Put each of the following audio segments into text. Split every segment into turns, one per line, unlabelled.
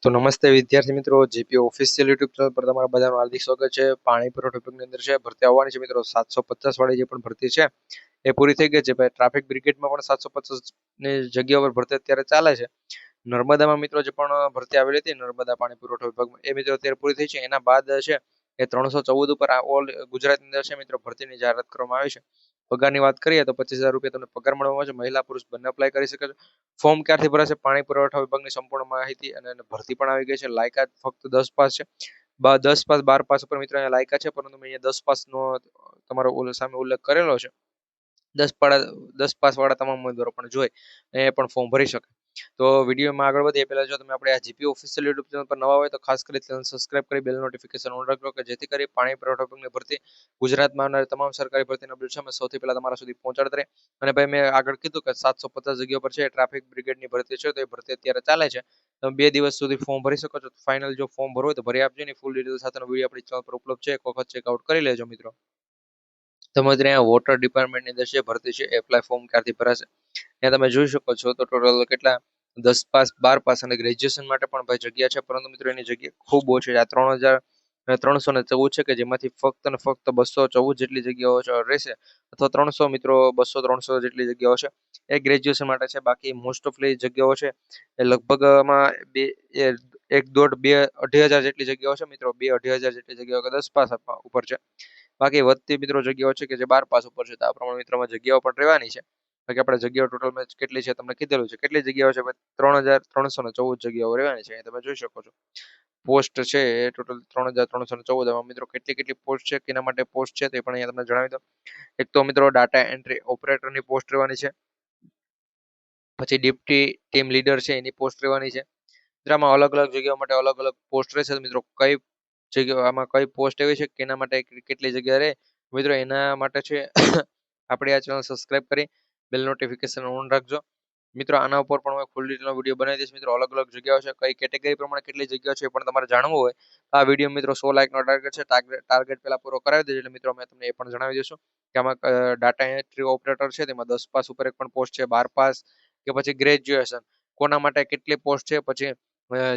તો નમસ્તે વિદ્યાર્થી મિત્રો, જીપી ઓફિશિયલ યુટ્યુબ ચેનલ પર તમારા બધાનું હાર્દિક સ્વાગત છે. પાણી પુરવઠા વિભાગની અંદર છે ભરતી આવવાની છે મિત્રો. 750 વાળી જે પણ ભરતી છે એ પૂરી થઈ ગઈ છે. ભાઈ ટ્રાફિક બ્રિગેડમાં પણ 750 ની જગ્યા પર ભરતી અત્યારે ચાલે છે. નર્મદામાં મિત્રો જે પણ ભરતી આવેલી હતી નર્મદા પાણી પુરવઠા વિભાગમાં, એ મિત્રો અત્યારે પૂરી થઈ છે. એના બાદ છે એ 314 ઉપર ઓલ ગુજરાતની અંદર છે મિત્રો ભરતીની જાહેરાત કરવામાં આવી છે. પગારની વાત કરીએ તો 25,000 રૂપિયા તમને પગાર મળવામાં છે. મહિલા પુરુષ બંને અપ્લાય કરી શકે છે. ફોર્મ ક્યારથી ભરાશે? પાણી પુરવઠા વિભાગની સંપૂર્ણ માહિતી અને ભરતી પણ આવી ગઈ છે. લાયકાત ફક્ત 10 પાસ છે. 10 પાસ 12 પાસ ઉપર મિત્રો અહીંયા લાયકાત છે, પરંતુ મેં અહીંયા 10 પાસનો તમારો સામે ઉલ્લેખ કરેલો છે. 10 પાસ વાળા તમામ ઉમેદવારો પણ જોઈ એ પણ ફોર્મ ભરી શકે. તો વિડીયોમાં આગળ વધીએ પહેલા જો તમે આપણે આ જીપી ઓફિશિયલ યુટ્યુબ ચેનલ પર નવા હોય તો ખાસ કરી ચેનલ સબસ્ક્રાઇબ કરી બેલ નોટિફિકેશન ઓન રાખો કે જેથી કરી પાણી પુરવઠા વિભાગની ભરતી ગુજરાતમાં આવનારી તમામ સરકારી ભરતીના અપડેટ છે સૌથી પહેલા તમારા સુધી પહોંચાડતા રહે. અને ભાઈ મેં આગળ કીધું કે 750 જગ્યાઓ પર છે ટ્રાફિક બ્રિગેડની ભરતી છે, તો એ ભરતી અત્યારે ચાલે છે. તમે 2 દિવસ સુધી ફોર્મ ભરી શકો છો. ફાઇનલ જો ફોર્મ ભરવું હોય તો ભરી આપજો. ને ફૂલ ડિટેલ સાથેનો વિડીયો આપણી ચેનલ પર ઉપલબ્ધ છે, એક વખત ચેકઆઉટ કરી લેજો મિત્રો. તમે ત્યાં વોટર ડિપાર્ટમેન્ટની અંદર છે ભરતી છે, એપ્લાય ફોર્મ ક્યારથી ભરાશે ત્યાં તમે જોઈ શકો છો. તો ટોટલ કેટલા 10 પાસ 12 પાસ અને ગ્રેજ્યુએશન માટે પણ ભાઈ જગ્યા છે, પરંતુ મિત્રો એની જગ્યા ખૂબ ઓછી છે. આ 3,314 છે કે જેમાંથી ફક્ત ને ફક્ત 214 જેટલી જગ્યાઓ રહેશે, અથવા 300 મિત્રો 200-300 જેટલી જગ્યાઓ છે એ ગ્રેજ્યુએશન માટે છે. બાકી મોસ્ટ ઓફલી જગ્યાઓ છે એ લગભગ આમાં બે 1.5-2 જેટલી જગ્યાઓ છે મિત્રો. 2-2.5 જેટલી જગ્યાઓ કે 10 પાસ ઉપર છે. બાકી વધતી મિત્રો જગ્યાઓ છે કે જે 12 પાસ ઉપર છે. તો આ પ્રમાણે મિત્રોમાં જગ્યાઓ પણ રહેવાની છે. બાકી આપણે જગ્યાઓ ટોટલ મેચ કેટલી છે તમને કીધેલું છે. કેટલી જગ્યાઓ છે? 3,314 જગ્યાઓ રહેવાની છે. તમે જોઈ શકો છો. પોસ્ટ છે એ ટોટલ 3,314. એમાં મિત્રો કેટલી કેટલી પોસ્ટ છે, કેના માટે પોસ્ટ છે તે પણ અહીંયા તમને જણાવી દો. એક તો મિત્રો ડાટા એન્ટ્રી ઓપરેટરની પોસ્ટ રહેવાની છે. પછી ડિપ્ટી ટીમ લીડર છે એની પોસ્ટ રહેવાની છે. આમાં અલગ અલગ જગ્યાઓ માટે અલગ અલગ પોસ્ટ રહેશે. મિત્રો કઈ જગ્યાઓ આમાં કઈ પોસ્ટ એવી છે કે એના માટે કેટલી જગ્યા રહે મિત્રો, એના માટે છે આપણે આ ચેનલ સબસ્ક્રાઇબ કરી બેલ નોટિફિકેશન ઓન રાખજો મિત્રો. આના ઉપર પણ હું ફૂલ ડિટેલનો વિડીયો બનાવી દઈશ મિત્રો. અલગ અલગ જગ્યાઓ છે, કઈ કેટેગરી પ્રમાણે કેટલી જગ્યાઓ છે એ પણ તમારે જાણવું હોય આ વિડીયો મિત્રો 100 લાઇકનો ટાર્ગેટ છે. ટાર્ગેટ પહેલા પૂરો કરાવી દેજો એટલે મિત્રો મેં તમને એ પણ જણાવી દઈશું કે આમાં ડાટા એન્ટ્રી ઓપરેટર છે તેમાં 10 પાસ ઉપર એક પણ પોસ્ટ છે, 12 પાસ કે પછી ગ્રેજ્યુએશન કોના માટે કેટલી પોસ્ટ છે, પછી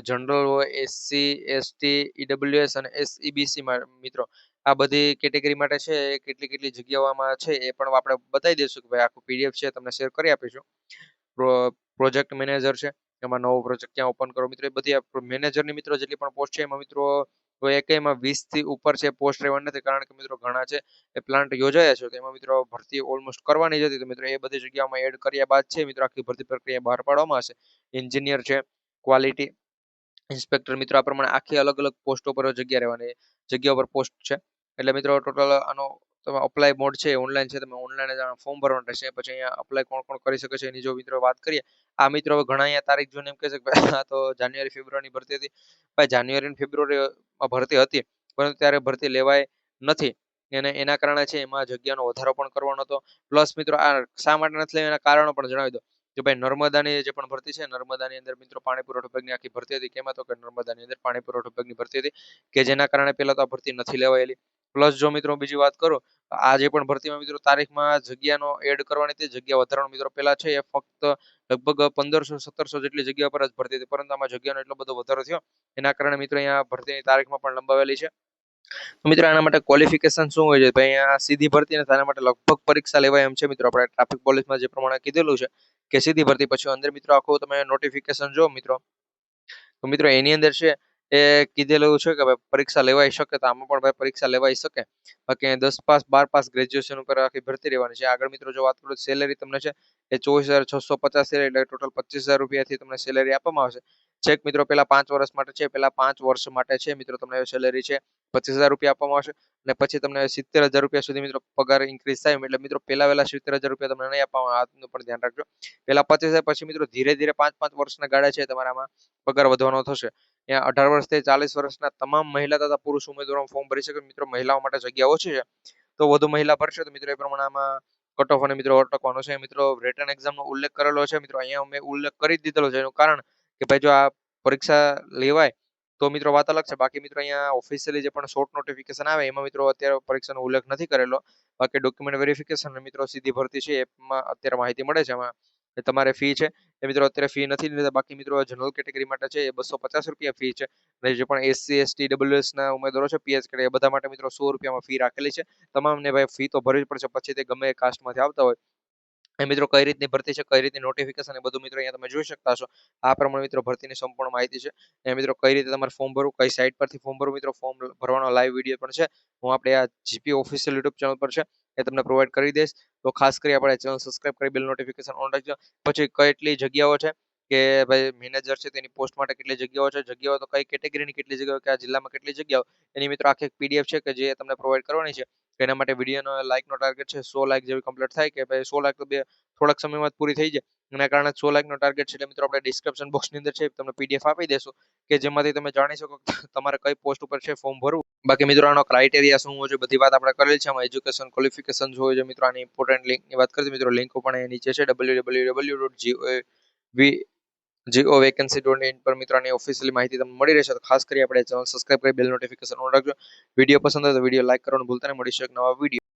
જનરલ હોય, એસસી એસટી ઈડબ્લ્યુએસ અને એસઈબીસી મિત્રો આ બધી કેટેગરી માટે છે કેટલી કેટલી જગ્યાઓમાં છે એ પણ આપણે બતાવી દઈશું કે ભાઈ આખું પીડીએફ છે તમને શેર કરી આપીશું. પ્રોજેક્ટ મેનેજર છે એમાં નવો પ્રોજેક્ટ ક્યાં ઓપન કરો મિત્રો, એ બધી મેનેજરની મિત્રો જેટલી પણ પોસ્ટ છે એમાં મિત્રો એકેયમાં 20 થી ઉપર છે પોસ્ટ રહેવાની નથી, કારણ કે મિત્રો ઘણા છે એ પ્લાન્ટ યોજાયા છે તો એમાં મિત્રો ભરતી ઓલમોસ્ટ કરવાની જ હતી. તો મિત્રો એ બધી જગ્યાઓમાં એડ કર્યા બાદ છે મિત્રો આખી ભરતી પ્રક્રિયા બહાર પાડવામાં આવશે. એન્જિનિયર છે, ક્વોલિટી ઇન્સ્પેક્ટર મિત્રો આ પ્રમાણે આખી અલગ અલગ પોસ્ટો પર જગ્યા રહેવાની જગ્યા પર પોસ્ટ છે. એટલે મિત્રો ટોટલ આનો તમે અપ્લાય મોડ છે ઓનલાઈન છે, તમે ઓનલાઈન ફોર્મ ભરવાનું રહેશે. પછી અહીંયા અપ્લાય કોણ કોણ કરી શકે છે એની જો મિત્રો વાત કરીએ, આ મિત્રો હવે ઘણા અહીંયા તારીખ જોઈને એમ કહે છે કે ભાઈ આ તો જાન્યુઆરી ફેબ્રુઆરીની ભરતી હતી. ભાઈ જાન્યુઆરી અને ફેબ્રુઆરીમાં ભરતી હતી, પરંતુ ત્યારે ભરતી લેવાય નથી અને એના કારણે છે એમાં જગ્યાનો વધારો પણ કરવાનો હતો. પ્લસ મિત્રો આ શા માટે નથી લેવાય એના કારણો પણ જણાવી દો કે ભાઈ નર્મદાની જે પણ ભરતી છે, નર્મદાની અંદર મિત્રો પાણી પુરવઠા વિભાગની આખી ભરતી હતી. કેમાં તો કે નર્મદાની અંદર પાણી પુરવઠા વિભાગની ભરતી હતી કે જેના કારણે પહેલા તો આ ભરતી નથી લેવાયેલી. પ્લસ જો મિત્રો બીજી વાત કરું, આ જે પણ ભરતીમાં મિત્રો તારીખમાં જગ્યાનો એડ કરવાની હતી, જગ્યા વધારવાનો મિત્રો પહેલા છે એ ફક્ત લગભગ 1,500-1,700 જેટલી જગ્યા પર જ ભરતી હતી, પરંતુ આમાં જગ્યાનો એટલો બધો વધારો થયો એના કારણે મિત્રો અહીંયા ભરતીની તારીખમાં પણ લંબાવેલી છે. તો મિત્રો આના માટે ક્વોલિફિકેશન શું હોય છે? ભાઈ અહીંયા સીધી ભરતી નથી, આના માટે લગભગ પરીક્ષા લેવાય એમ છે મિત્રો. આપણે ટ્રાફિક પોલીસમાં જે પ્રમાણે કીધેલું છે કે સીધી ભરતી, પછી અંદર મિત્રો આખું તમે નોટિફિકેશન જો મિત્રો, તો મિત્રો એની અંદર છે એ કીધેલું છે કે ભાઈ પરીક્ષા લેવાઈ શકે, તો આમાં પણ ભાઈ પરીક્ષા લેવાઈ શકે. બાકી 10 પાસ 12 પાસ ગ્રેજ્યુએશન ઉપર આખી ભરતી રહેવાની છે. આગળ મિત્રો જો વાત કરું સેલેરી તમને છે એ 24,650 સેલેરી એટલે ટોટલ 25,000 રૂપિયાથી તમને સેલેરી આપવામાં આવશે. ચેક મિત્રો પેલા 5 વર્ષ માટે છે, પેલા 5 વર્ષ માટે છે મિત્રો તમને સેલેરી છે 25,000 રૂપિયા આપવામાં આવશે. અને પછી તમને 70,000 રૂપિયા સુધી મિત્રો પગાર ઇન્ક્રીઝ થાય. એટલે મિત્રો પેલા 70,000 રૂપિયા તમને નહીં આપવામાં, આનું પણ ધ્યાન રાખજો. પેલા 25,000 પછી મિત્રો ધીરે ધીરે 5-5 વર્ષના ગાળા છે તમારામાં પગાર વધવાનો થશે. ત્યાં 18 વર્ષથી 40 વર્ષના તમામ મહિલા તથા પુરુષ ઉમેદવારો ફોર્મ ભરી શકે. મિત્રો મહિલાઓ માટે જગ્યા ઓછી છે તો વધુ મહિલા ભરશે તો મિત્રો એ પ્રમાણે આમાં કટ ઓફ અને મિત્રો અટકવાનો છે. મિત્રો રિટન એક્ઝામનો ઉલ્લેખ કરેલો છે મિત્રો, અહીંયા મેં ઉલ્લેખ કરી જ દીધેલો છે. એનું કારણ કે ભાઈ જો આ પરીક્ષા લેવાય તો મિત્રો વાત અલગ છે. બાકી મિત્રો અહીંયા ઓફિશિયલી જે પણ શોર્ટ નોટિફિકેશન આવે એમાં મિત્રો અત્યારે પરીક્ષાનો ઉલ્લેખ નથી કરેલો. બાકી ડોક્યુમેન્ટ વેરિફિકેશન મિત્રો સીધી ભરતી છે એમાં અત્યારે માહિતી મળે છે. એમાં એ તમારે ફી છે એ મિત્રો અત્યારે ફી નથી લેતા. બાકી મિત્રો જનરલ કેટેગરી માટે છે એ 250 રૂપિયા ફી છે. અને જે પણ એસસી એસટી ડબલ્યુએસ ના ઉમેદવારો છે પીએચ કે એ બધા માટે મિત્રો 100 રૂપિયામાં ફી રાખેલી છે. તમામને ભાઈ ફી તો ભરવી જ પડશે, પછી તે ગમે એ કાસ્ટમાંથી આવતા હોય. એ મિત્રો કઈ રીતની ભરતી છે, કઈ રીતની નોટિફિકેશન, એ બધું મિત્રો અહીંયા તમે જોઈ શકતા હશો. આ પ્રમાણે મિત્રો ભરતીની સંપૂર્ણ માહિતી છે. એ મિત્રો કઈ રીતે તમારે ફોર્મ ભરવું, કઈ સાઇટ પરથી ફોર્મ ભરવું, મિત્રો ફોર્મ ભરવાનો લાઈવ વિડીયો પણ છે. હું આપણે આ જીપી ઓફિશિયલ યુટ્યુબ ચેનલ પર છે એ તમને પ્રોવાઈડ કરી દઈશ. તો ખાસ કરી આપણે ચેનલ સબસ્ક્રાઇબ કરી બેલ નોટિફિકેશન ઓન રાખજો. પછી કેટલી જગ્યાઓ છે કે ભાઈ મેનેજર છે તેની પોસ્ટ માટે કેટલી જગ્યાઓ છે, જગ્યાઓ તો કઈ કેટેગરીની કેટલી જગ્યાઓ, કયા જિલ્લામાં કેટલી જગ્યાઓ, એની મિત્રો આખી એક પીડીએફ છે કે જે તમને પ્રોવાઈડ કરવાની છે. એના માટે વિડીયોનો લાઇકનો ટાર્ગેટ છે 100 લાઇક જેવી કમ્પ્લીટ થાય કે ભાઈ 100 લાઇક તો થોડાક સમયમાં જ પૂરી થઈ જાય. એના કારણે 100 લાઇકનો ટાર્ગેટ છે એટલે મિત્રો આપણે ડિસ્ક્રિપ્શન બોક્સની અંદર છે તમને પીડીએફ આપી દેશું કે જેમાંથી તમે જાણી શકો તમારે કઈ પોસ્ટ ઉપર છે ફોર્મ ભરવું. બાકી મિત્રો આનો ક્રાઇટેરિયા શું હોય છે બધી વાત આપણે કરેલી છે. આમાં એજ્યુકેશન ક્વોલિફિકેશન શું હોય છે મિત્રો, આની ઇમ્પોર્ટન્ટ લિંકની વાત કરીએ મિત્રો, લિંક પણ અહીં નીચે છે www.gov.vacancy.in પર મિત્રો આની ઓફિશિયલી માહિતી તમને મળી રહેશે. તો ખાસ કરી આપણે ચેનલ સબસ્ક્રાઇબ કરી બેલ નોટિફિકેશન ઓન રાખજો. વિડીયો પસંદ હોય તો વિડીયો લાઈક કરવાનું ભૂલતા નહીં. મળીશું એક નવા વિડીયો.